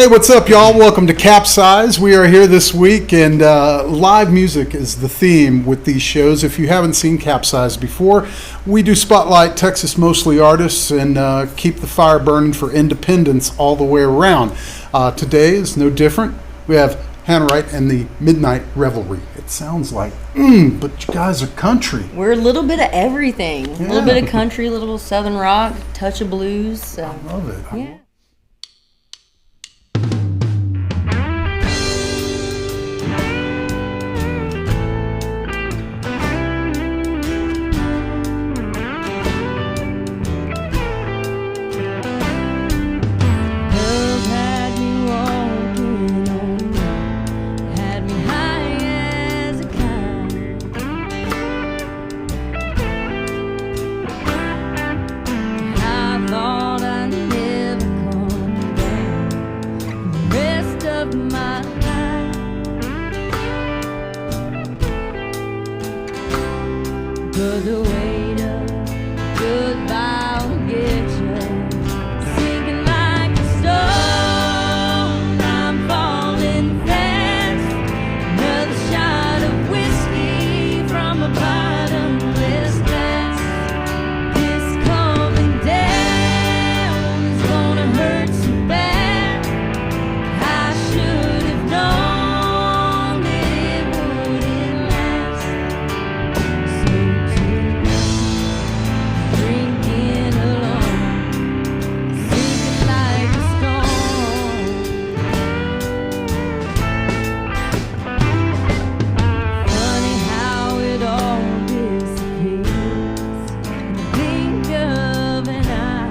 Hey, what's up, y'all? Welcome to CapZeyeZ. We are here this week, and live music is the theme with these shows. If you haven't seen CapZeyeZ before, we do spotlight Texas mostly artists and keep the fire burning for independence all the way around. Today is no different. We have Hannah Wright and the Midnight Revelry. It sounds like, but you guys are country. We're a little bit of everything. Yeah. A little bit of country, a little southern rock, touch of blues. So. I love it. Yeah. But the weight of goodbye will get you sinking like a stone. I'm falling fast. Another shot of whiskey from a bottomless glass. This coming down is gonna hurt so bad. I should have known that it wouldn't last. Drinking alone, sinking like a stone. Funny how it all disappears in the blink of an eye.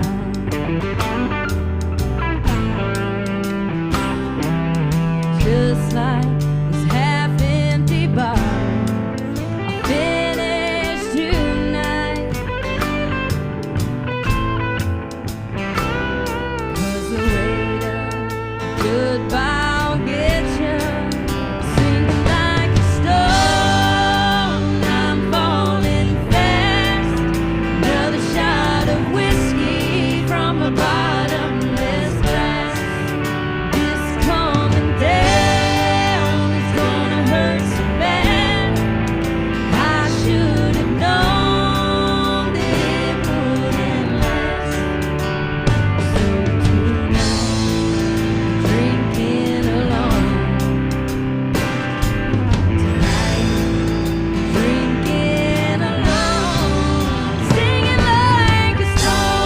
Just like this half-empty bottle I finished tonight. 'Cause the weight of goodbye will get you sinking like a stone. I'm falling fast. Another shot of whiskey from a bottomless glass. This coming down is gonna hurt so bad. I should have known that it wouldn't last. So tonight, drinking alone. Tonight, drinking alone. Singing like a stone.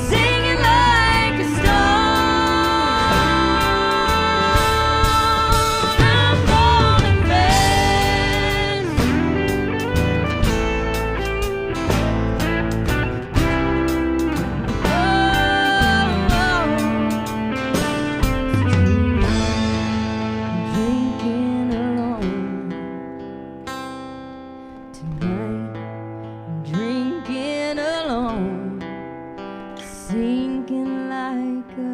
Singing like a stone. I'm falling fast. Drinking alone. Tonight, I'm drinking alone. Sinking like a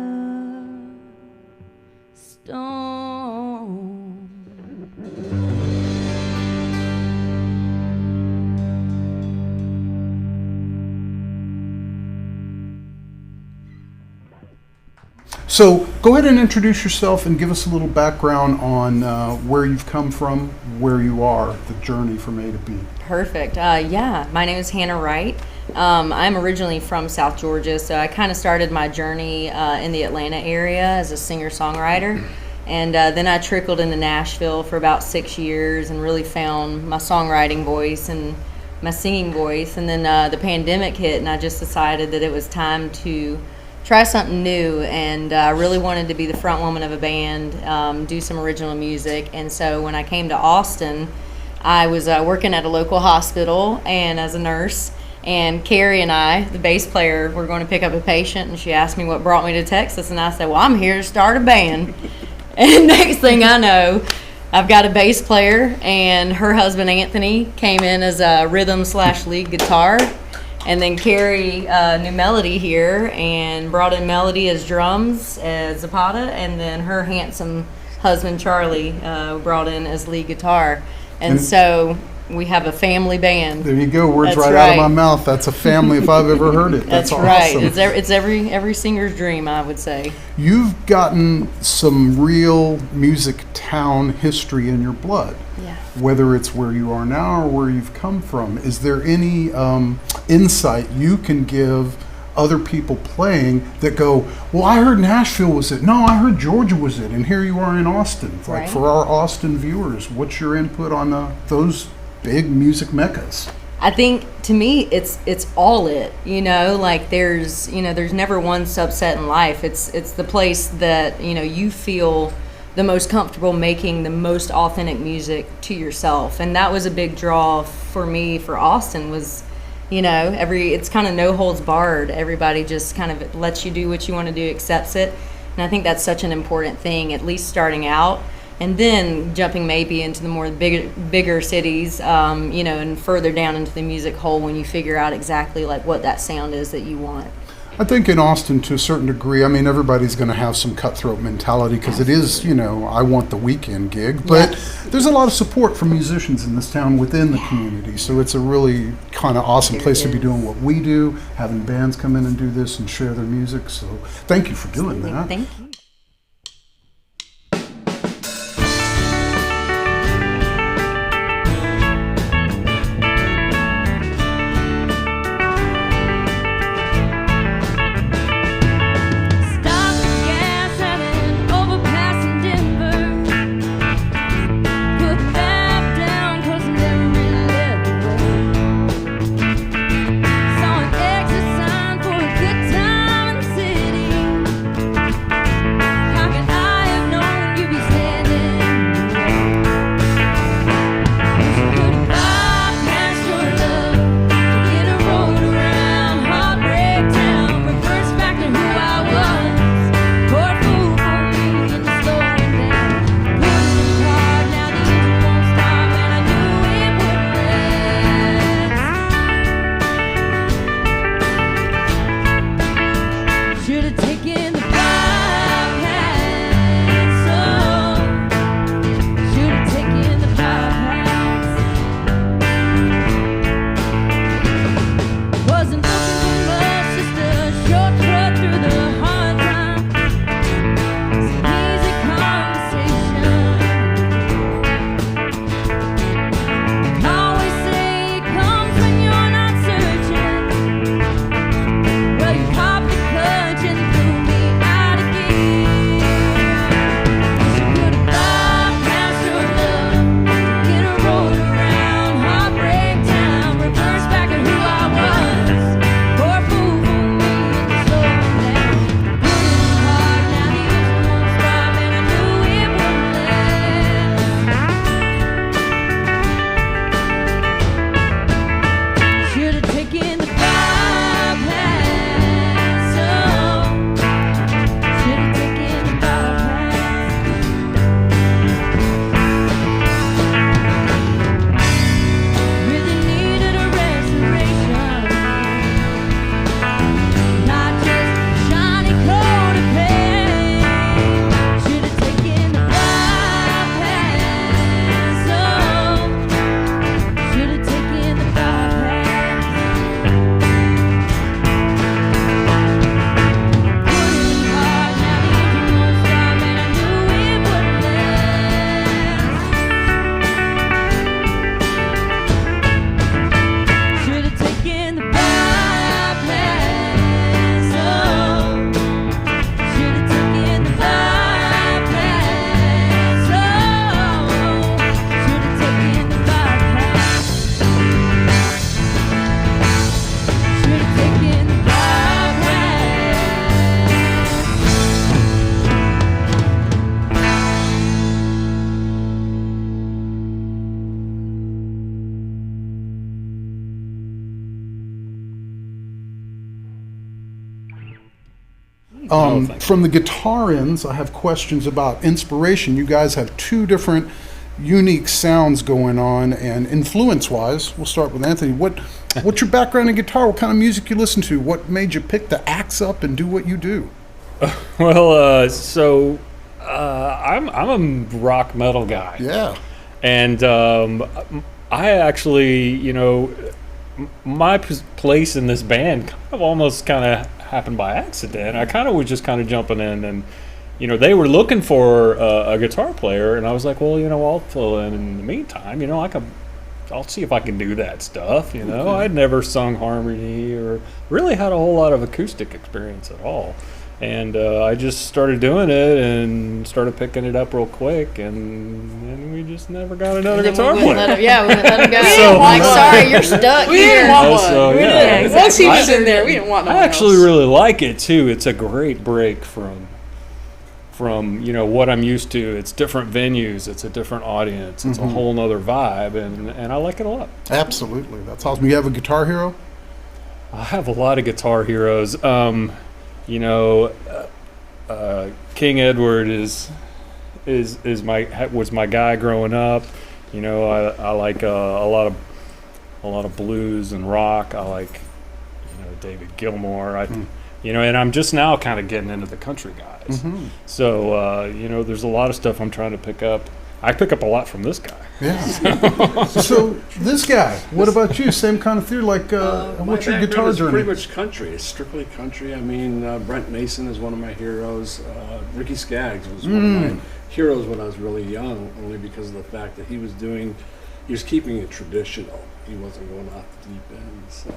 stone. So go ahead and introduce yourself and give us a little background on where you've come from, where you are, the journey from A to B. Perfect. Yeah, my name is Hannah Wright. I'm originally from South Georgia, so I kind of started my journey in the Atlanta area as a singer-songwriter. And then I trickled into Nashville for about 6 years and really found my songwriting voice and my singing voice. And then the pandemic hit, and I just decided that it was time to try something new, and I really wanted to be the front woman of a band, do some original music. And so when I came to Austin, I was working at a local hospital and as a nurse, and Carrie and I, the bass player, were going to pick up a patient, and she asked me what brought me to Texas, and I said, well, I'm here to start a band. And next thing I know, I've got a bass player, and her husband Anthony came in as a rhythm/lead guitar. And then Carrie knew Melody here and brought in Melody as drums, as Zapata, and then her handsome husband Charlie brought in as lead guitar. And so we have a family band. There you go. Words That's right out of right. my mouth. That's a family if I've ever heard it. That's awesome. right. It's every singer's dream, I would say. You've gotten some real music town history in your blood. Yeah. Whether it's where you are now or where you've come from. Is there any insight you can give other people playing that go, well, I heard Nashville was it. No, I heard Georgia was it. And here you are in Austin. Like Right. for our Austin viewers, what's your input on those big music meccas? I think to me it's all it, like there's never one subset in life. It's the place that, you feel the most comfortable making the most authentic music to yourself. And that was a big draw for me for Austin was, it's kind of no holds barred. Everybody just kind of lets you do what you want to do, accepts it. And I think that's such an important thing, at least starting out. And then jumping maybe into the more bigger cities, and further down into the music hole when you figure out exactly like what that sound is that you want. I think in Austin, to a certain degree, I mean, everybody's going to have some cutthroat mentality because it is, I want the weekend gig. But there's a lot of support from musicians in this town within the community. So it's a really kind of awesome place to be doing what we do, having bands come in and do this and share their music. So thank you for doing that. Thank you. Stop the gas at an overpass in Denver. Put the valve down 'cause I never really led the way. Saw an exit sign for a good time in the city. How could I have known you'd be standing in the way? You could have bypassed your love to get a road around Heartbreak Town. Reverse back to who I was. Poor fool for me into slowing down. Pushing hard, now the engine won't stop, and I knew it wouldn't last. Should have taken the bypass. Oh, should have taken the bypass. Wasn't looking for much, just a shortcut through the hard time. Some easy conversation. Always say it comes when you're not searching. Well, you popped the clutch and threw me out again. You could have bypassed your love to get a road around Heartbreak Town. Reverse back to who I was. Poor fool for me into slowing down. Pushing hard, now the engine won't stop, and I knew it wouldn't last. Should have taken the bypass. Oh, should have taken the bypass. Really needed a restoration, not just shiny coat of paint. Should have taken the bypass. Oh, should have taken the bypass. Pushing hard, now the engine won't stop, and I knew it wouldn't last. Should have taken the bypass. Oh, should have taken the bypass. Oh, should have taken the bypass. Should have taken the From the guitar ends, I have questions about inspiration. You guys have two different unique sounds going on, and influence-wise, we'll start with Anthony. What's your background in guitar? What kind of music you listen to? What made you pick the axe up and do what you do? Well, I'm a rock metal guy. Yeah. And I actually, my place in this band kind of happened by accident. I kind of was just kind of jumping in, and they were looking for a guitar player, and I was like, well, I'll fill in the meantime. I'll see if I can do that stuff. I'd never sung harmony or really had a whole lot of acoustic experience at all. And I just started doing it and started picking it up real quick, and we just never got another guitar player. We wouldn't let him go. So- like, sorry, you're stuck We here. didn't want one. So, We yeah. didn't. Once he was in there, we didn't want no I one actually else. really like it too. It's a great break from what I'm used to. It's different venues. It's a different audience. It's a whole nother vibe, and I like it a lot. Absolutely. That's awesome. You have a guitar hero? I have a lot of guitar heroes. King Edward was my guy growing up. I like a lot of blues and rock. I like David Gilmour. And I'm just now kind of getting into the country guys. So there's a lot of stuff I'm trying to pick up. I pick up a lot from this guy. Yeah. So this guy, what about you? Same kind of theory? Like, what's your guitar It's journey? pretty much country. It's strictly country. I mean, Brent Mason is one of my heroes. Ricky Skaggs was one of my heroes when I was really young, only because of the fact that he was keeping it traditional. He wasn't going off the deep end. So,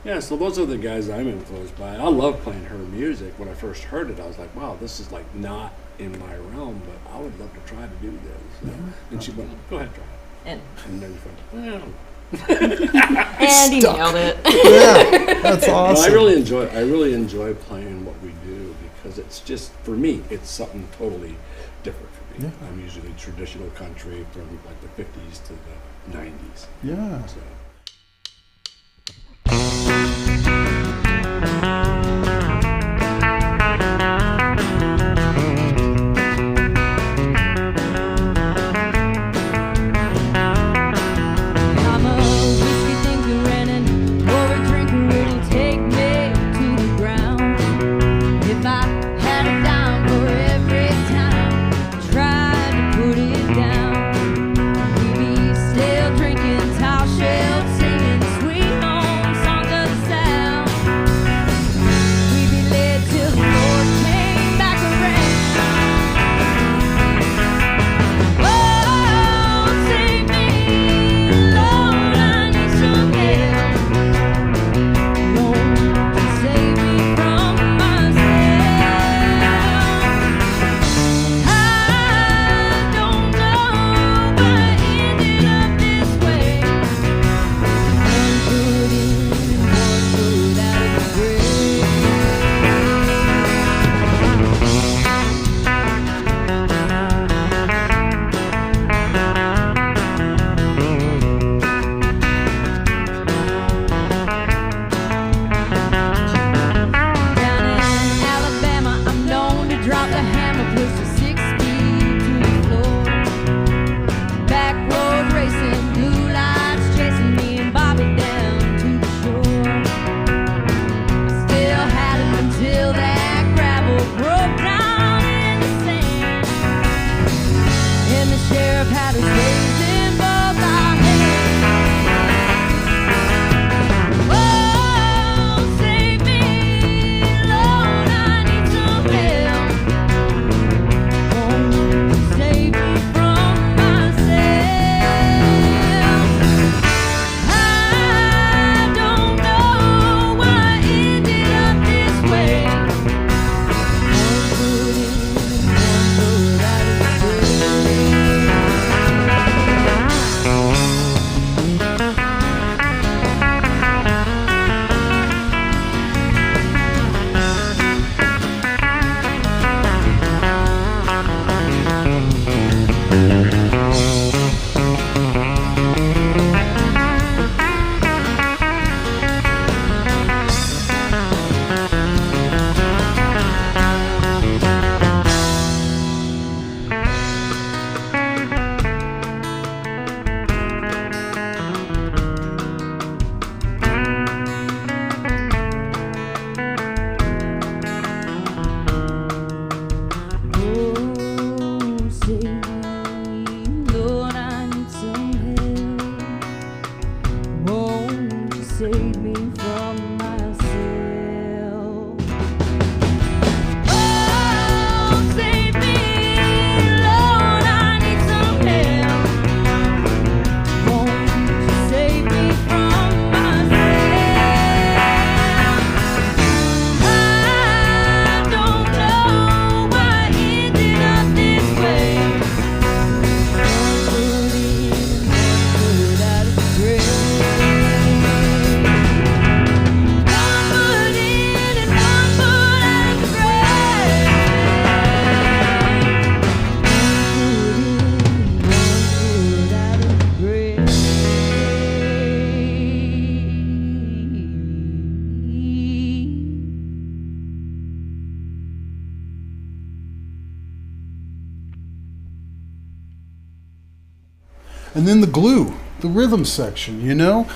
yeah, so those are the guys I'm influenced by. I love playing her music. When I first heard it, I was like, wow, this is like not in my realm, but I would love to try to do this. And she went, go ahead, try it. And then you went, And he nailed it. Yeah, that's awesome. I really enjoy playing what we do because it's just, for me, it's something totally different for me. Yeah. I'm usually traditional country from like the 50s to the 90s. Yeah. So. I'm a whiskey thinker and an over drinker. It'll take me to the ground. If I had a dime for every time I tried to put it down, we'd be still drinking tall shells, singing sweet home songs of the South. We'd be led till the Lord came back around. Oh, save me, Lord, I need some help. Lord, save me from myself. I don't know why I ended up this way. One foot in, one foot out of the grave. Down in Alabama, I'm known to drop the hammer, push the 6 speed to the floor. Back road racing, blue lights chasing me and Bobby down to the shore. I still had it until that gravel broke down in the sand, and the sheriff had us raising both our hands. Oh, save me, Lord, I need some help. Oh, save me from myself. I don't know why I ended up this way. One foot in, one foot out of the grave. and then the glue, the rhythm section, you know.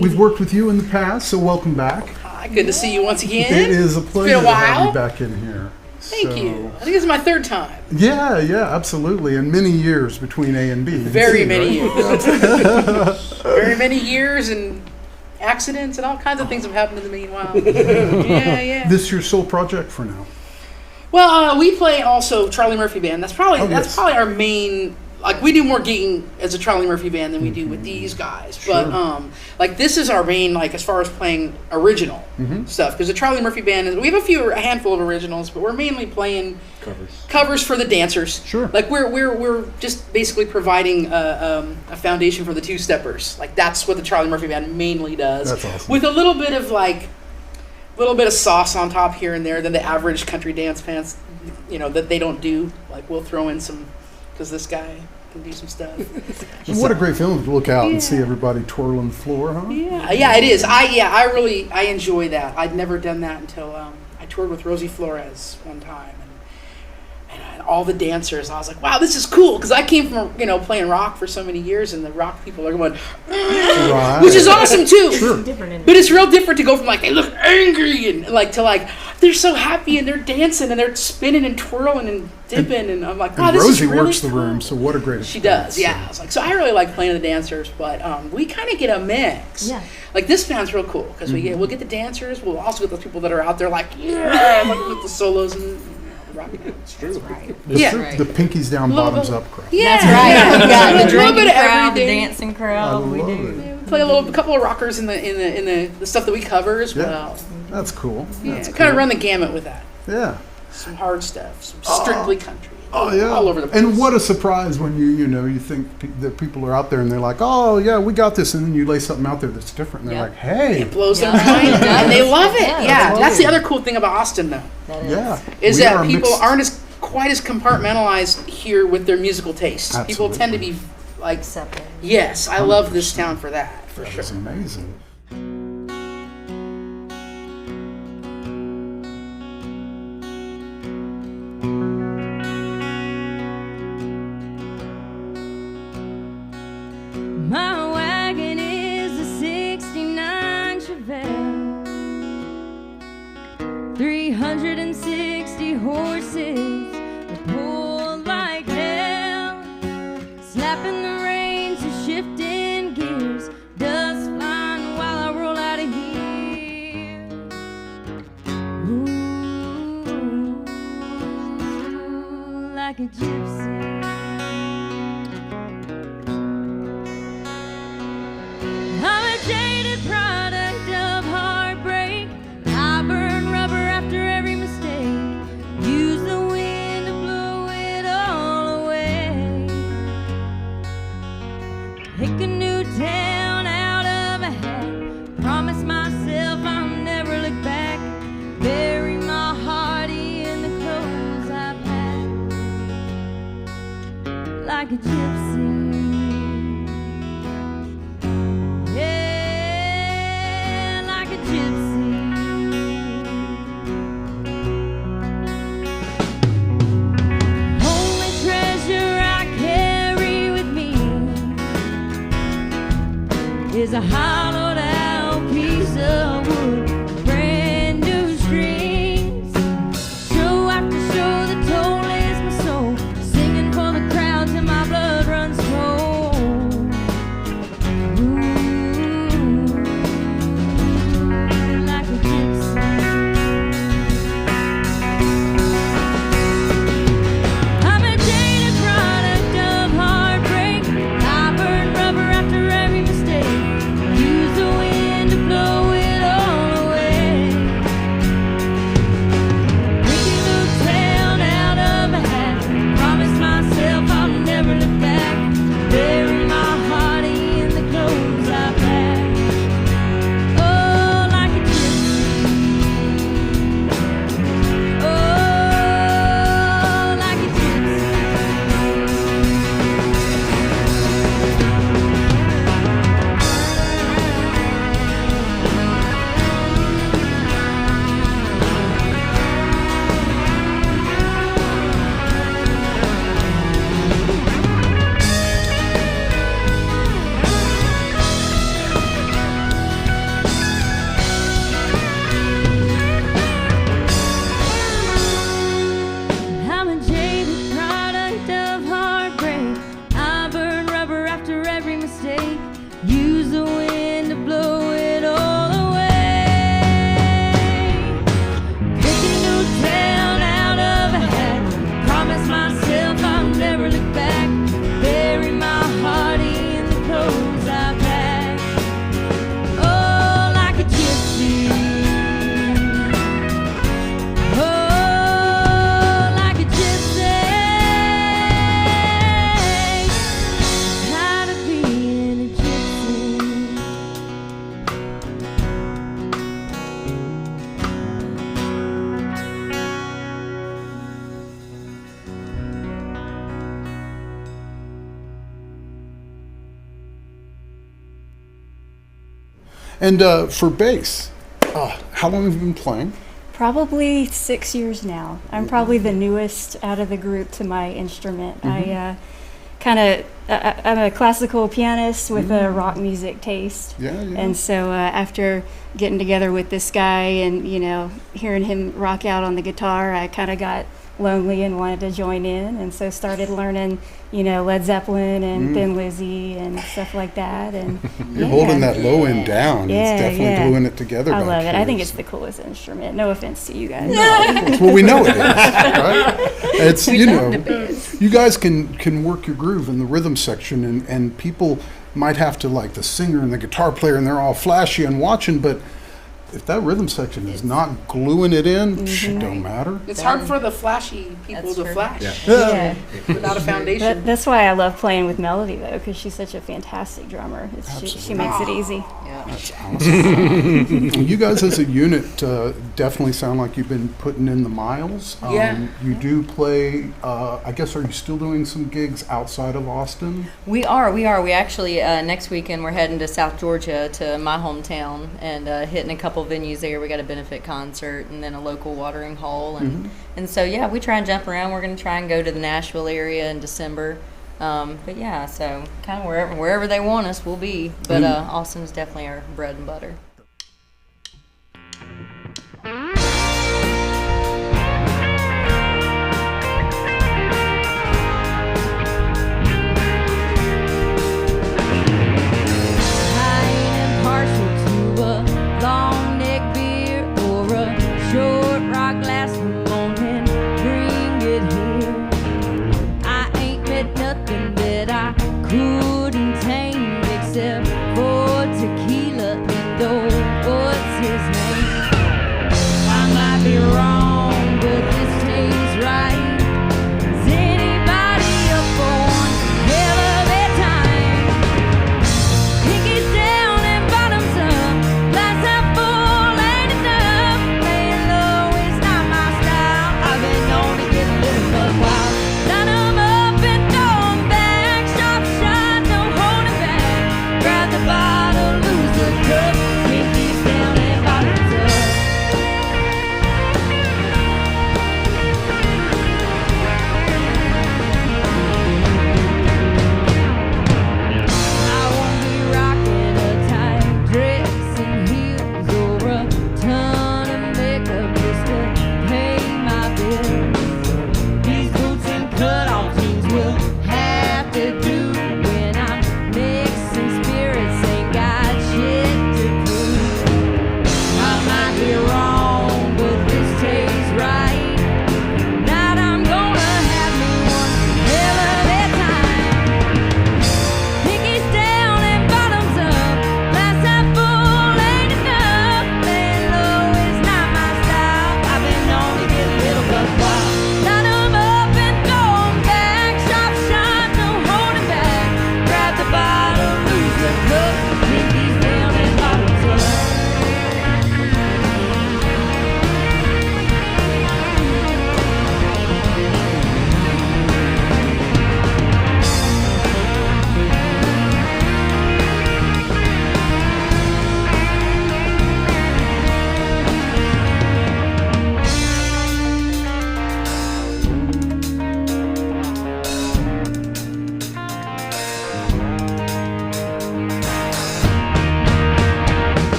We've worked with you in the past, so welcome back. Hi, good to see you once again. It is a pleasure a to have while. you back in here. Thank you. I think this is my third time. Yeah, absolutely. And many years between A and B. and Very C, many right? years. Very many years and accidents and all kinds of things have happened in the meanwhile. Yeah. This your sole project for now? Well, we play also Charlie Murphy Band. That's probably yes. our main. Like, we do more gigging as a Charlie Murphy Band than we do with these guys. But like, this is our main, like, as far as playing original stuff, because the Charlie Murphy Band is, we have a handful of originals, but we're mainly playing covers for the dancers. Sure. Like, we're just basically providing a foundation for the two-steppers. Like, that's what the Charlie Murphy Band mainly does. That's awesome. With a little bit of sauce on top here and there than the average country dance fans, you know, that they don't do. Like, we'll throw in some, because this guy can do some stuff. What a great feeling to look out and see everybody twirling the floor, huh? Yeah, it is. I enjoy that. I'd never done that until I toured with Rosie Flores one time, and all the dancers. I was like, wow, this is cool, because I came from playing rock for so many years, and the rock people are going, Right. which is awesome too. Sure. But it's real different to go from like they look angry and like to like they're so happy and they're dancing and they're spinning and twirling and dipping, and I'm like, wow, And this Rosie is really works the cool. room, so what a great She experience. does, yeah. I was like, so I really like playing the dancers, but we kind of get a mix. Yeah. Like, this band's real cool because we'll get the dancers. We'll also get those people that are out there like, like with the solos and rock. It's true. It's Yeah. true. Right. The pinkies down, Little bottoms bit- up crowd. Yeah, That's right. We got A the little drinking bit of crowd, the everything. dancing I crowd. We love do. it. We play a couple of rockers in the stuff that we cover as Yeah. well. That's cool. Yeah, That's kind of cool. run the gamut with that. Yeah. Some hard stuff, some strictly country. Oh yeah, all over the place. And what a surprise when you think that people are out there and they're like, oh yeah, we got this, and then you lay something out there that's different, and they're Yeah. like, hey, It blows their Yeah. mind, and they love it. Yeah, Yeah, totally. that's the other cool thing about Austin, though, That is. yeah, is we are that people mixed- aren't quite as compartmentalized here with their musical tastes. People tend to be like, Accepted. yes, I love this town for that, for That sure. is amazing. My wagon is a '69 Chevelle, 360 horses that pull like hell, slapping the reins and shifting gears, dust flying while I roll out of here. Ooh, like a gypsy. I'm a jaded product of heartbreak. I burn rubber after every mistake. Use the wind to blow it all away. Pick a new town out of a hat. Promise myself I'll never look back. Bury my heart in the clothes I've had. Like a gypsy. Yeah, like a gypsy. Only treasure I carry with me is a hollowed out piece of wood, brand new strings. Show after show, the toll is my soul, singing for the crowd till my blood runs cold. Ooh, like a gypsy. I'm a jaded product of heartbreak. I burn rubber after every mistake. Use the wind to blow it all And for bass, how long have you been playing? Probably 6 years now. I'm probably the newest out of the group to my instrument. I'm a classical pianist with a rock music taste. Yeah. And so after getting together with this guy and, hearing him rock out on the guitar, I kind of got lonely and wanted to join in. And so started learning, Led Zeppelin and Thin Lizzy and stuff like that. And You're holding that low end down. Yeah, It's definitely yeah. gluing it together. I back love it. I here. think it's the coolest instrument. No offense to you guys. Well, we know it is, right? It's, you guys can work your groove in the rhythm section, and people might have to like the singer and the guitar player, and they're all flashy and watching, but if that rhythm section is not gluing it in, it don't matter. It's hard for the flashy people That's to true. flash Yeah. without a foundation. That's why I love playing with Melody, though, because she's such a fantastic drummer. She makes it easy. That's awesome. You guys as a unit definitely sound like you've been putting in the miles. Yeah. You do play, I guess, are you still doing some gigs outside of Austin? We are. We actually, next weekend, we're heading to South Georgia, to my hometown, and hitting a couple venues there. We got a benefit concert and then a local watering hole. And so, yeah, we try and jump around. We're going to try and go to the Nashville area in December. But, yeah, so kind of wherever they want us, we'll be. But Austin's definitely our bread and butter. I ain't impartial to a long neck beer or a short rock glass of morning. Bring it here. I ain't met nothing that I couldn't tame except for tequila and oh, what's his name? I might be wrong, but this tastes right. Is anybody up on hell of a time? Pinkies down and bottoms up, glass half full ain't enough. Playing low is not my style. I've been known to get a little buck wild. Line 'em up and throw 'em back, sharp shot, no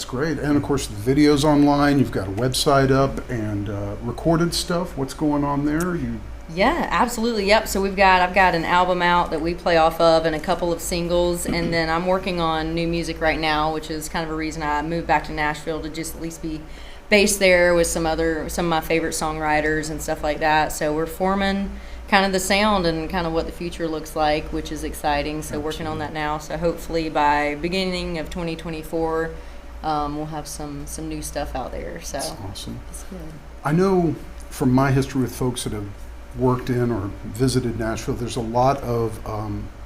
That's great. And of course, the video's online. You've got a website up and recorded stuff. What's going on there? Yeah, absolutely. Yep. So I've got an album out that we play off of and a couple of singles, and then I'm working on new music right now, which is kind of a reason I moved back to Nashville, to just at least be based there with some of my favorite songwriters and stuff like that. So we're forming kind of the sound and kind of what the future looks like, which is exciting. So working on that now. So hopefully by beginning of 2024, we'll have some new stuff out there. So That's awesome. it's good. I know from my history with folks that have worked in or visited Nashville, there's a lot of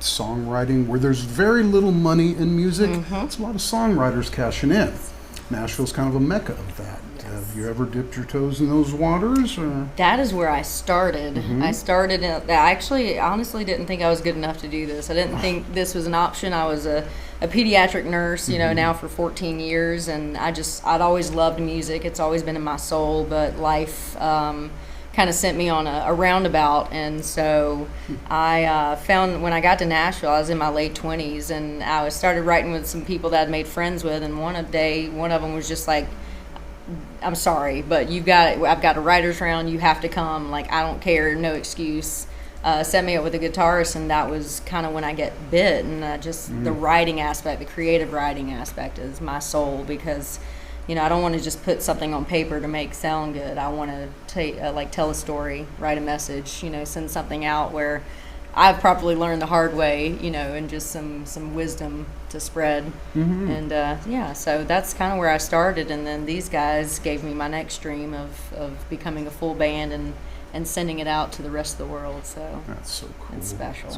songwriting where there's very little money in music. It's a lot of songwriters cashing in. Nashville's kind of a mecca of that. Have you ever dipped your toes in those waters? Or? That is where I started. I started I actually honestly didn't think I was good enough to do this. I didn't think this was an option. I was a pediatric nurse, now for 14 years, and I'd always loved music. It's always been in my soul, but life kind of sent me on a roundabout, and so I found when I got to Nashville, I was in my late 20s, and I started writing with some people that I'd made friends with, and one of them was just like, I'm sorry, but I've got a writer's round, you have to come, like, I don't care, no excuse. Set me up with a guitarist, and that was kind of when I get bit, and the writing aspect, the creative writing aspect is my soul, because I don't want to just put something on paper to make sound good. I want to tell a story, write a message, send something out where I've probably learned the hard way, and just some wisdom to spread. And so that's kind of where I started. And then these guys gave me my next dream of becoming a full band and sending it out to the rest of the world. So That's so cool. it's special.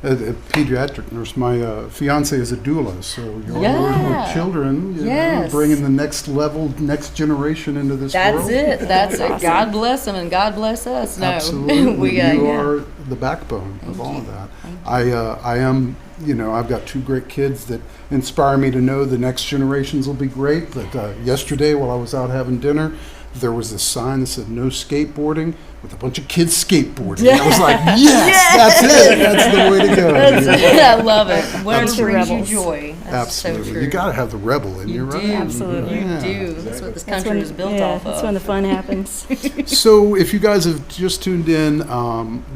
That's cool. A pediatric nurse. My fiance is a doula, so you're working with children, bringing the next level, next generation into this That's world. it. That's it. God bless them and God bless us. No, Absolutely. You are the backbone of all of that. I am, I've got two great kids that inspire me to know the next generations will be great. But yesterday, while I was out having dinner, there was a sign that said no skateboarding with a bunch of kids skateboarding. And I was like, yes, that's it. That's the way to go. I love it. Whatever brings you rebels. joy. That's Absolutely. so true. You got to have the rebel in you, You right? do. Absolutely. You Yeah. do. That's what this That's country was built off of. That's when the fun happens. So if you guys have just tuned in,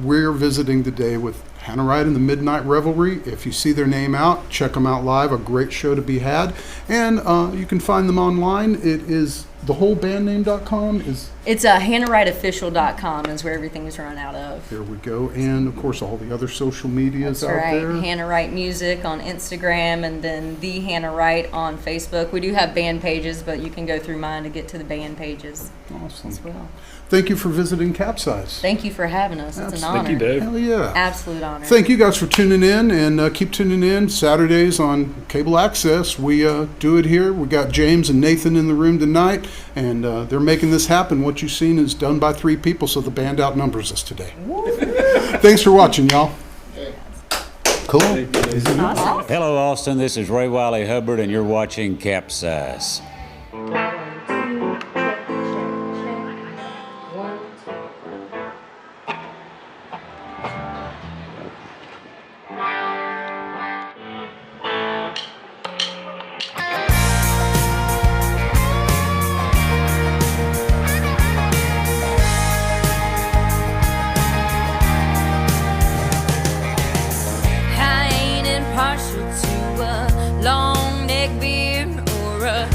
we're visiting today with Hannah Wright and the Midnight Revelry. If you see their name out, check them out live. A great show to be had. And you can find them online. It is thewholebandname.com. It's HannahWrightOfficial.com is where everything is run out of. There we go. And of course, all the other social medias That's out right. there. Hannah Wright Music on Instagram, and then The Hannah Wright on Facebook. We do have band pages, but you can go through mine to get to the band pages Awesome. as well. Thank you for visiting CapZeyeZ. Thank you for having us. It's an honor. Thank you, Dave. Hell yeah. Absolute honor. Thank you guys for tuning in, and keep tuning in Saturdays on Cable Access. We do it here. We got James and Nathan in the room tonight, and they're making this happen. What you've seen is done by 3 people, so the band outnumbers us today. Thanks for watching, y'all. Cool. Hello, Austin. This is Ray Wiley Hubbard, and you're watching CapZeyeZ. I ain't impartial to a long neck beard or a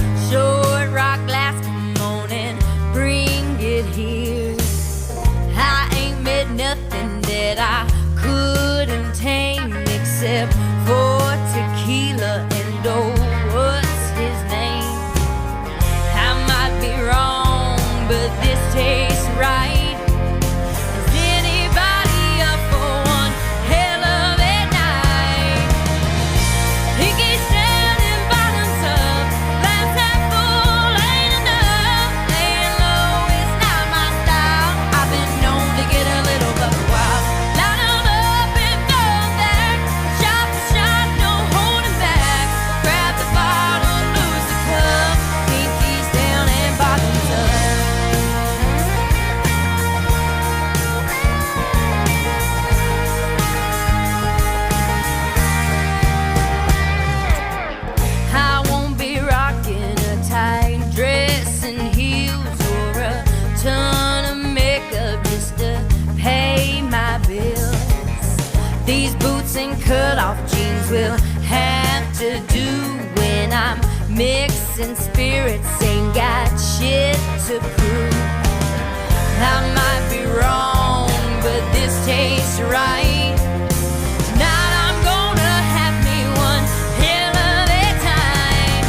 cut off jeans will have to do when I'm mixing spirits. Ain't got shit to prove. I might be wrong, but this tastes right. Tonight I'm gonna have me one hell of a time.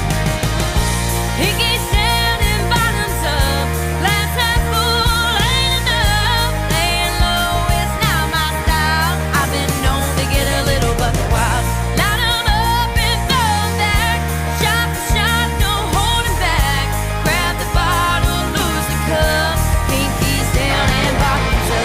Pinkies down and bottoms up, glass half full ain't enough. Laying low is not my style. I've been known to get a little buck wild. Line 'em up and throw 'em back. Shot for shot, no holding back. Grab the bottle, lose the cup. Pinkies down and bottoms up.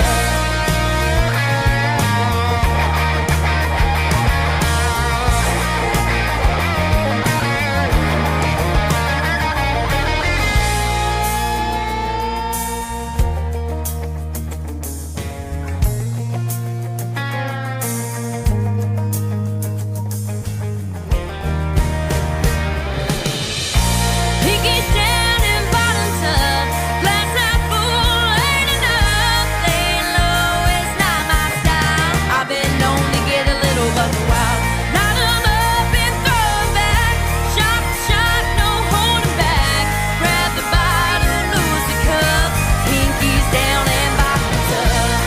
Pinkies down and bottoms up. Glass half full ain't enough. Laying low is not my style. I've been known to get a little buck wild. Line 'em up and throw 'em back. Shot for shot, no holding back. Grab the bottle, lose the cup. Pinkies down and bottoms up.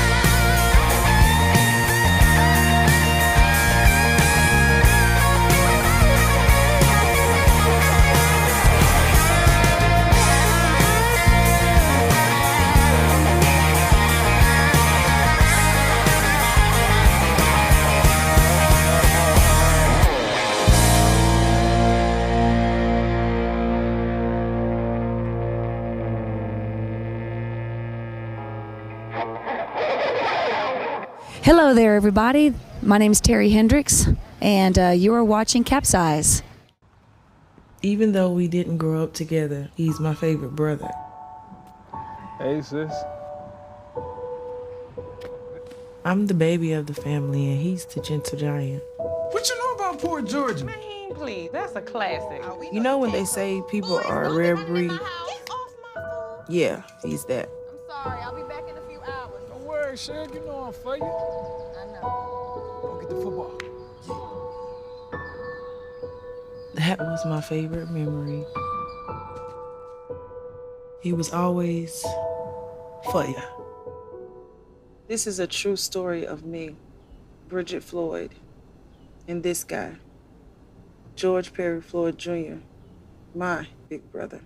Hello there, everybody. My name is Terry Hendricks, and you are watching CapZeyeZ. Even though we didn't grow up together, he's my favorite brother. Hey, sis. I'm the baby of the family, and he's the gentle giant. What you know about poor Georgia? Man, please, that's a classic. You know when they say people are a rare breed? Yeah, he's that. I'm sorry, I'll be back in a few hours. Don't worry, Shug. You know I'm for you. I know. Go get the football. That was my favorite memory. He was always for ya. This is a true story of me, Bridget Floyd, and this guy, George Perry Floyd Jr., my big brother.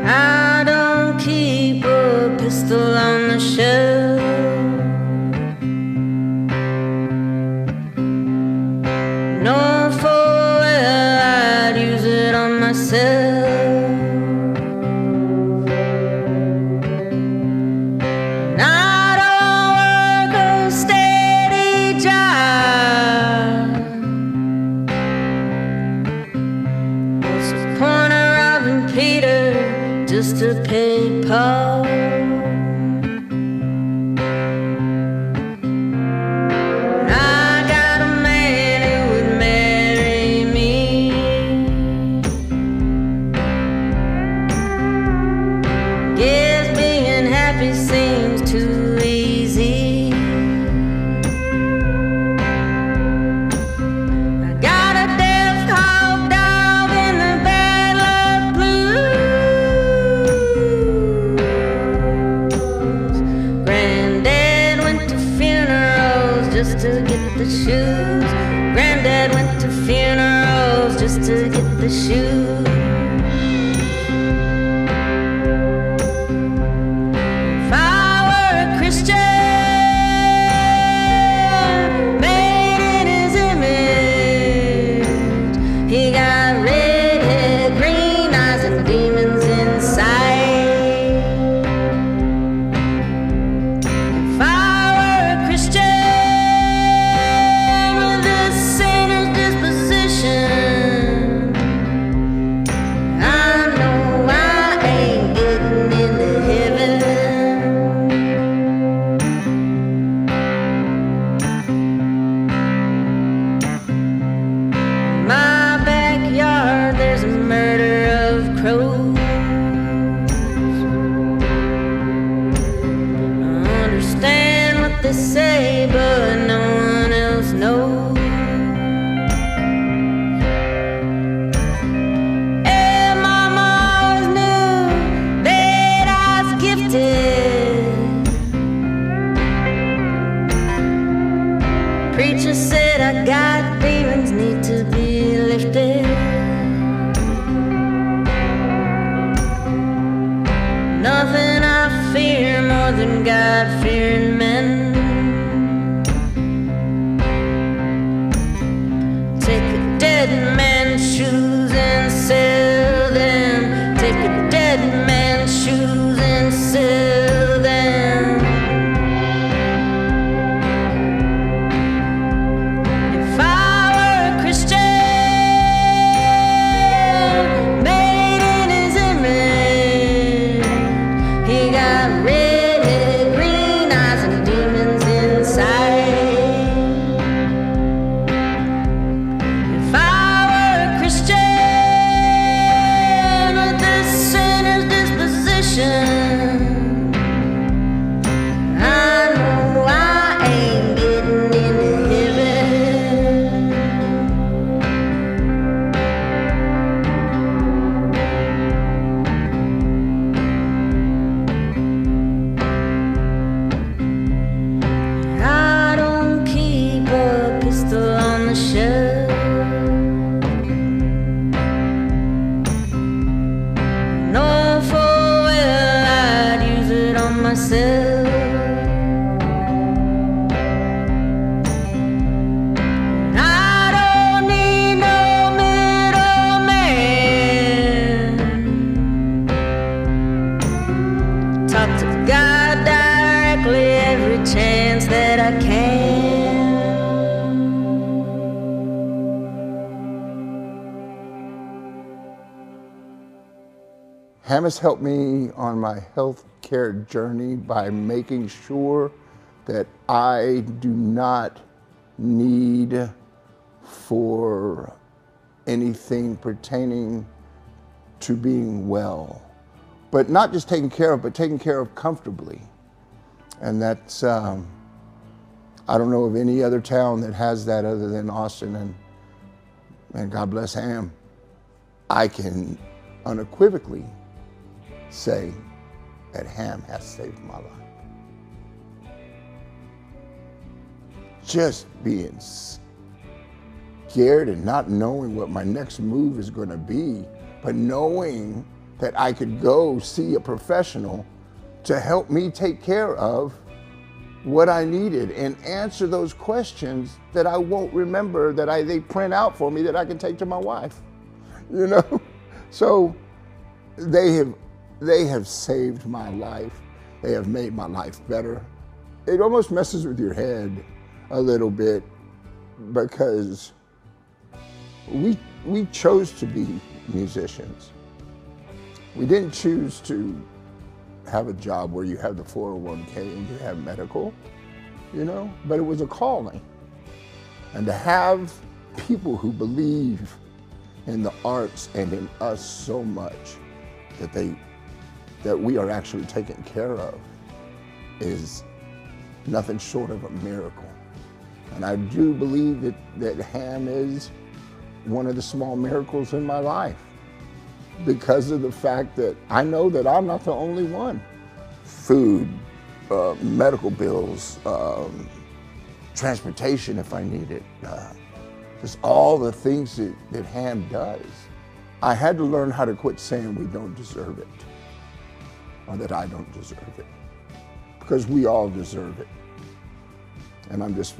I don't keep a pistol on the shelf. Nor for where I'd use it on myself. And I don't work a steady job. What's the point of robbing Peter just to pay Paul? And I got a man who would marry me. Guess being happy seems too easy. I got a death hawk dog in the bad luck blues. Granddad went to funerals just to get the shoes. Granddad went to funerals just to get the shoes. If I were a Christian, made in his image, he got red hair, green eyes, and demons inside. If I were a Christian, they say, but no one else knows. And Mama always knew that I was gifted. Preacher said I got demons need to be lifted. Nothing I fear more than God-fearing men. Take a dead man's shoes and sell them. Take a dead man's shoes and sell them. If I were a Christian, made in his image, he got red hair, green eyes, and demons inside. If I were a Christian with a sinner's disposition, I know I ain't getting into heaven. I don't keep a pistol on the shelf. Know full well I'd use it on myself. I don't need no middleman. Talk to God directly every chance that I can. Ham has helped me on my health care journey by making sure that I do not need for anything pertaining to being well. But not just taken care of, but taken care of comfortably. And that's, I don't know of any other town that has that other than Austin, and God bless Ham. I can unequivocally say that Ham has saved my life. Just being scared and not knowing what my next move is going to be, but knowing that I could go see a professional to help me take care of what I needed and answer those questions that I won't remember, that they print out for me that I can take to my wife, you know? So they have saved my life. They have made my life better. It almost messes with your head a little bit because we chose to be musicians. We didn't choose to have a job where you have the 401k and you have medical, you know, but it was a calling. And to have people who believe in the arts and in us so much that we are actually taken care of is nothing short of a miracle. And I do believe that Ham is one of the small miracles in my life because of the fact that I know that I'm not the only one. Food, medical bills, transportation if I need it, just all the things that Ham does. I had to learn how to quit saying we don't deserve it, or that I don't deserve it, because we all deserve it. And I'm just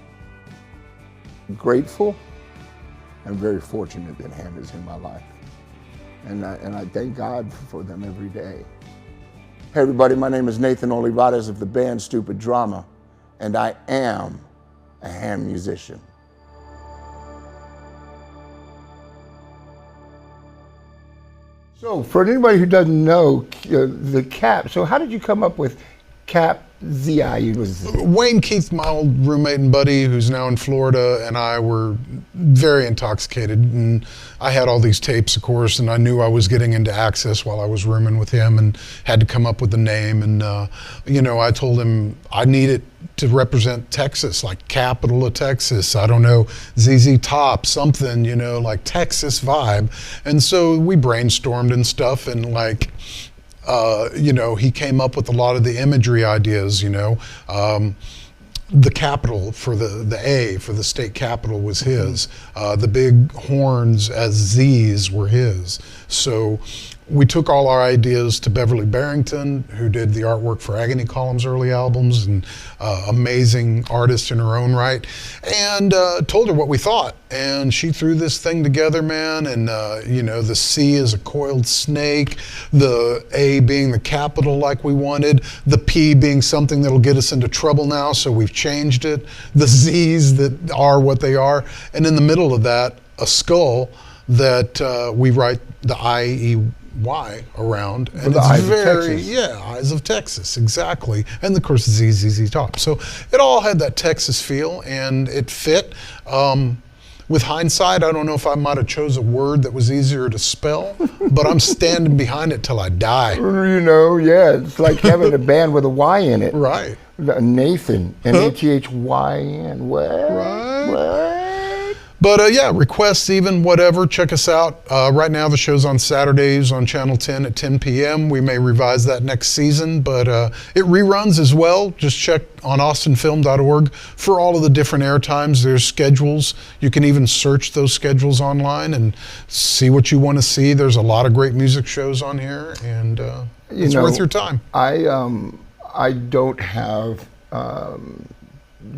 grateful and very fortunate that Ham is in my life. And I thank God for them every day. Hey everybody, my name is Nathan Olivares of the band Stupid Drama, and I am a Ham musician. So for anybody who doesn't know the Cap, so how did you come up with CapZeyeZ? Wayne Keith, my old roommate and buddy who's now in Florida, and I were very intoxicated, and I had all these tapes, of course, and I knew I was getting into Access while I was rooming with him and had to come up with a name, and you know, I told him I needed to represent Texas, like capital of Texas. I don't know, ZZ Top, something, you know, like Texas vibe. And so we brainstormed and stuff, and like, you know, he came up with a lot of the imagery ideas, you know. The capital for the A for the state capital was his. The big horns as Z's were his. So we took all our ideas to Beverly Barrington, who did the artwork for Agony Column's early albums, and amazing artist in her own right, and told her what we thought. And she threw this thing together, man, and you know, the C is a coiled snake, the A being the capital like we wanted, the P being something that'll get us into trouble now, so we've changed it, the Z's that are what they are, and in the middle of that, a skull that we write the IEY around, and the it's Eyes of very, Texas. yeah, Eyes of Texas, exactly, and of course ZZ Top. So it all had that Texas feel, and it fit. With hindsight, I don't know if I might have chose a word that was easier to spell, but I'm standing behind it till I die. You know, yeah, it's like having a band with a Y in it. Right. Nathan, Nathyn. What? Right. What? But yeah, requests even, whatever, check us out. Right now the show's on Saturdays on Channel 10 at 10 p.m. We may revise that next season, but it reruns as well. Just check on austinfilm.org for all of the different air times. There's schedules. You can even search those schedules online and see what you want to see. There's a lot of great music shows on here, and it's worth your time. I don't have...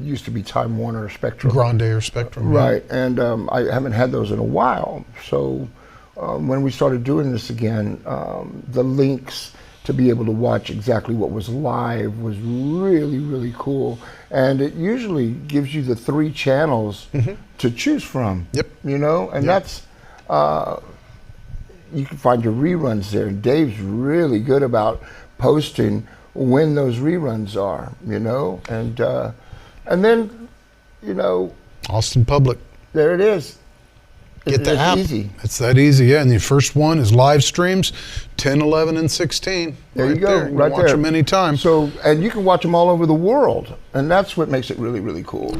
used to be Time Warner or Spectrum. Grande or Spectrum. Right, and I haven't had those in a while. So when we started doing this again, the links to be able to watch exactly what was live was really, really cool. And it usually gives you the 3 channels to choose from. Yep. You know, and that's, you can find your reruns there. And Dave's really good about posting when those reruns are, you know, and then, you know, Austin Public. there it is. Get the It's app. easy. It's that easy, yeah. And the first one is live streams, 10, 11, and 16. There you go, You right watch there. them anytime. So, and you can watch them all over the world, and that's what makes it really, really cool.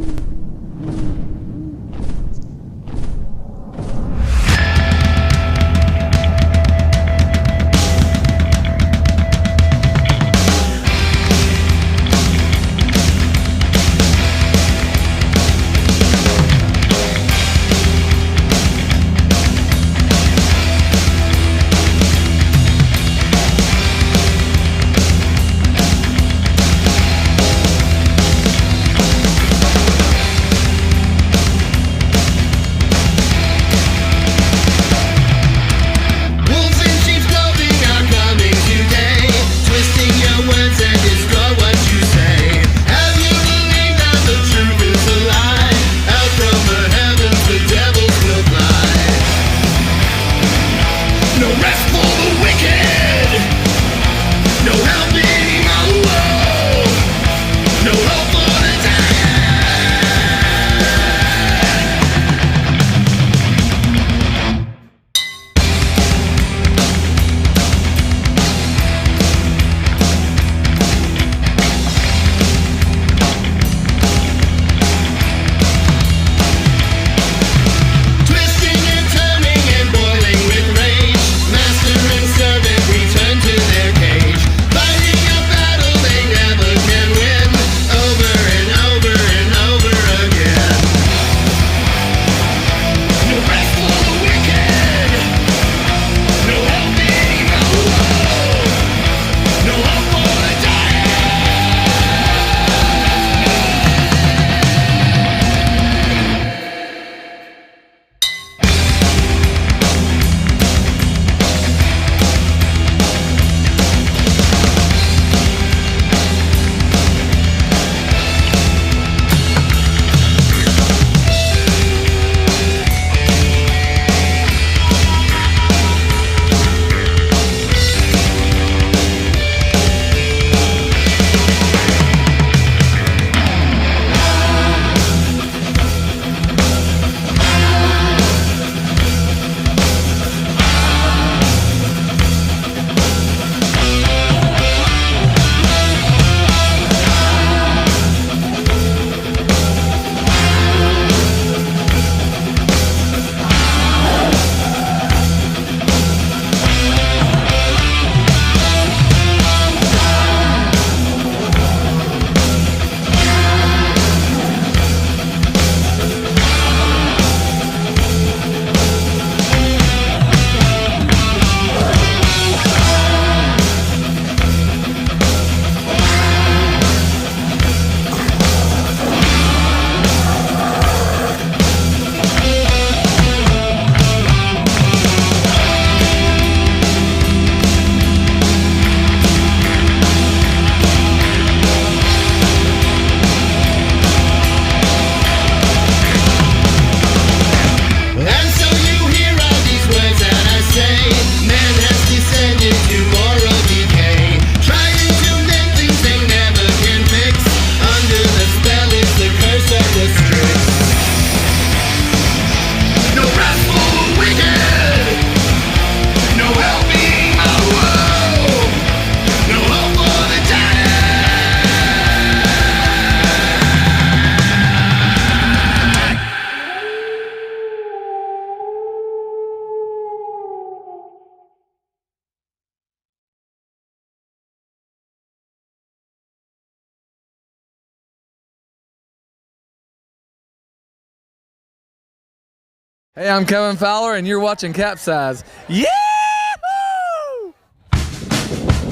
Hey, I'm Kevin Fowler, and you're watching CapZeyeZ. Yeah!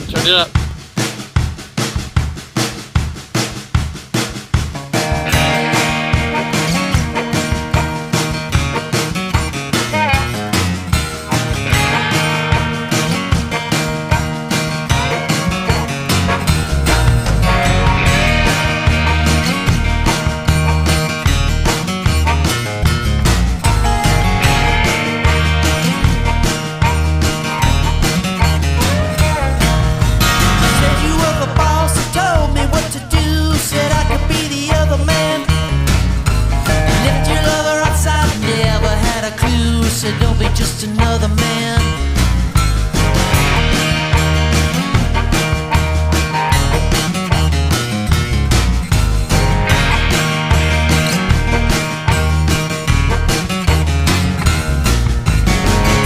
Turn it up. So don't be just another man.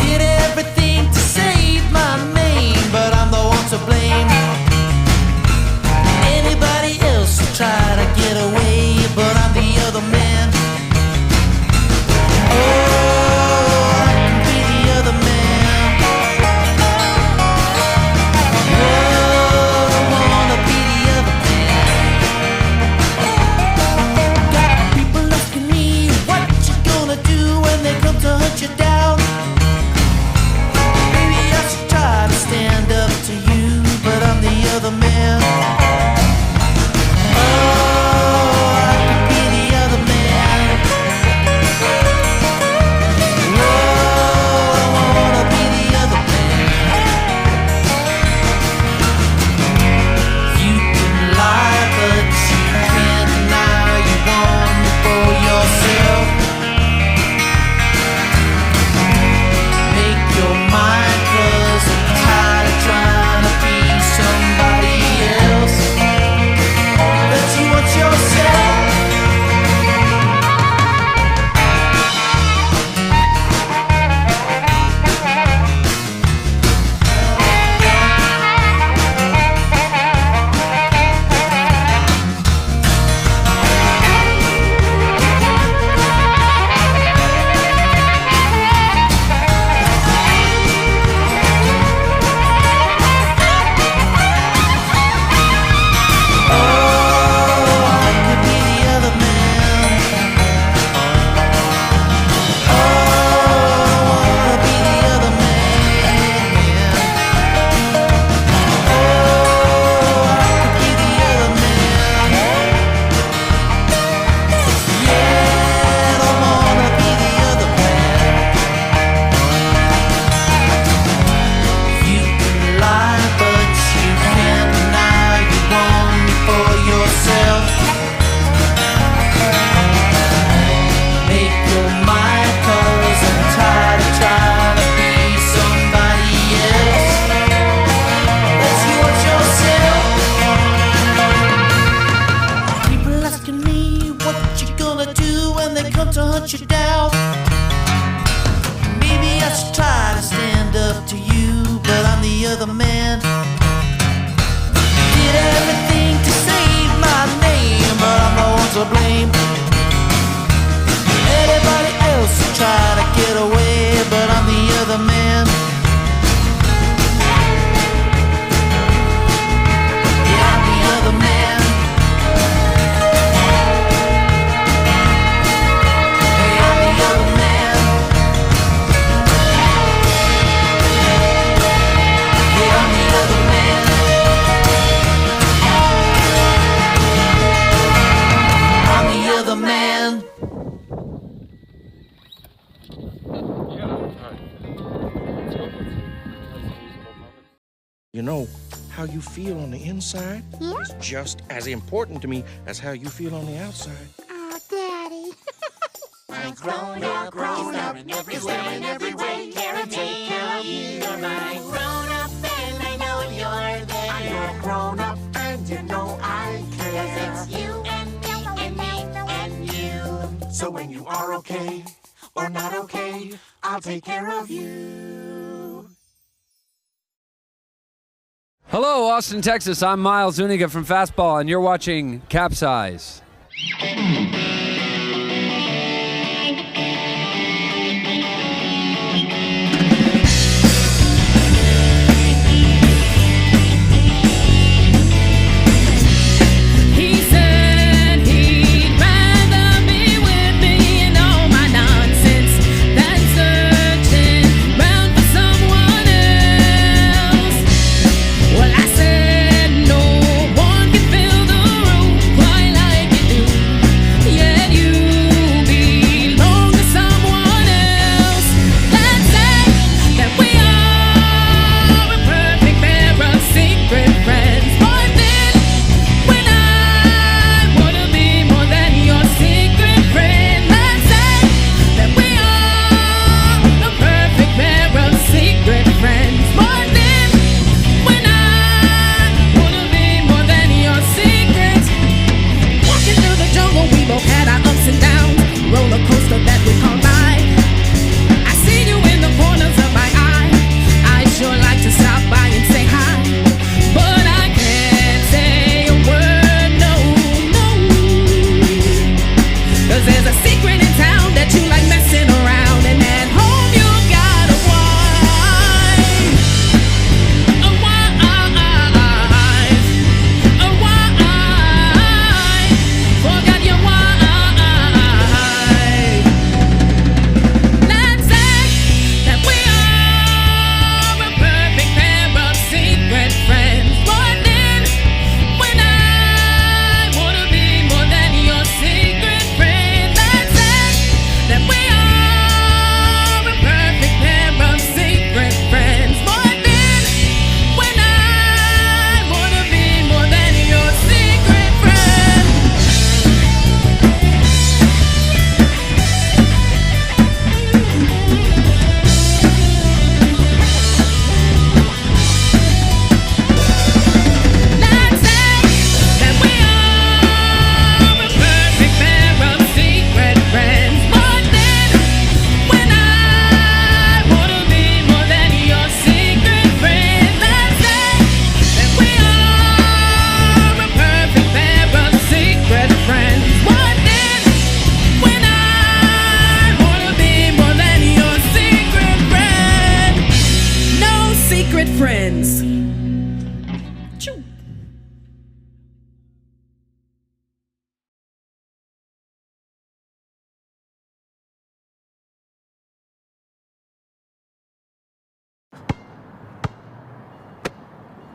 Did everything to save my name, but I'm the one to blame. Anybody else will try to get away, but I'm the other man. You down. Maybe I should try to stand up to you, but I'm the other man. Oh, I could be the other man. Whoa, I wanna be the other man. You can lie, but you can't deny you want me for yourself. You down. Maybe I should try to stand up to you, but I'm the other man. Did everything to save my name, but I'm the one to blame. Anybody else will try to get away, but I'm the other man. Yeah, I'm the other man. You know, how you feel on the inside is just as important to me as how you feel on the outside. Oh, Daddy. I'm grown up, in every way, care and take care of you. You're my grown up, and I know you're there. I'm your grown up, and you know I care. 'Cause it's you and me and me and you. So when you are okay or not okay, I'll take care of you. Hello, Austin, Texas. I'm Miles Zuniga from Fastball, and you're watching CapZeyeZ.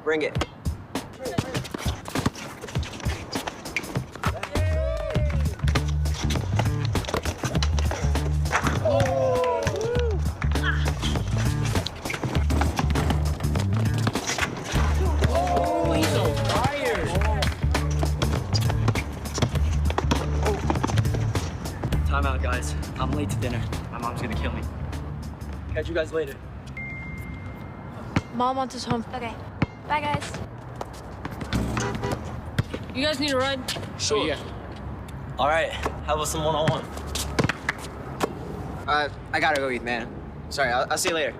Bring it. Oh, he's on fire. Time out, guys. I'm late to dinner. My mom's gonna kill me. Catch you guys later. Mom wants us home. Okay. Bye, guys. You guys need a ride? Sure. Yeah. All right. How about some one-on-one? I gotta go eat, man. Sorry, I'll see you later.